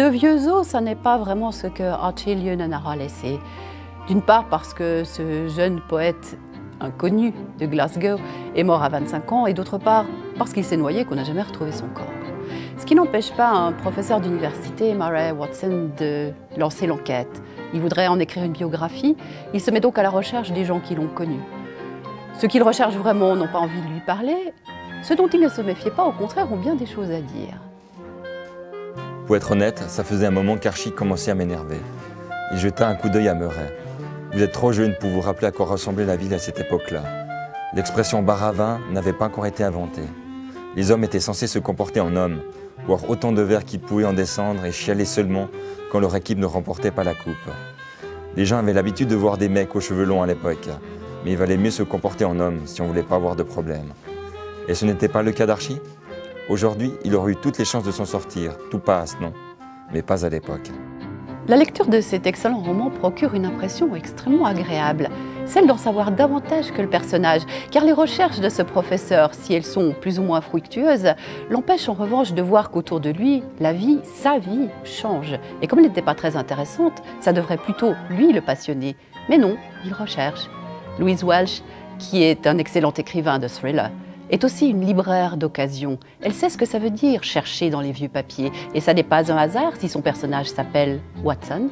de vieux os, ça n'est pas vraiment ce que Archie Leonard a laissé. D'une part parce que ce jeune poète inconnu de Glasgow est mort à 25 ans, et d'autre part parce qu'il s'est noyé, qu'on n'a jamais retrouvé son corps. Ce qui n'empêche pas un professeur d'université, Murray Watson, de lancer l'enquête. Il voudrait en écrire une biographie, il se met donc à la recherche des gens qui l'ont connu. Ceux qu'il recherche vraiment n'ont pas envie de lui parler, ceux dont il ne se méfiait pas, au contraire, ont bien des choses à dire. Pour être honnête, ça faisait un moment qu'Archie commençait à m'énerver. Il jeta un coup d'œil à Murray. Vous êtes trop jeune pour vous rappeler à quoi ressemblait la ville à cette époque-là. L'expression bar à vin n'avait pas encore été inventée. Les hommes étaient censés se comporter en hommes, boire autant de verres qu'ils pouvaient en descendre et chialer seulement quand leur équipe ne remportait pas la coupe. Les gens avaient l'habitude de voir des mecs aux cheveux longs à l'époque, mais il valait mieux se comporter en homme si on ne voulait pas avoir de problème. Et ce n'était pas le cas d'Archie? Aujourd'hui, il aurait eu toutes les chances de s'en sortir. Tout passe, non? Mais pas à l'époque. La lecture de cet excellent roman procure une impression extrêmement agréable, celle d'en savoir davantage que le personnage, car les recherches de ce professeur, si elles sont plus ou moins fructueuses, l'empêchent en revanche de voir qu'autour de lui, la vie, sa vie, change. Et comme elle n'était pas très intéressante, ça devrait plutôt lui le passionner. Mais non, il recherche. Louise Walsh, qui est un excellent écrivain de thriller, est aussi une libraire d'occasion. Elle sait ce que ça veut dire chercher dans les vieux papiers. Et ça n'est pas un hasard si son personnage s'appelle Watson.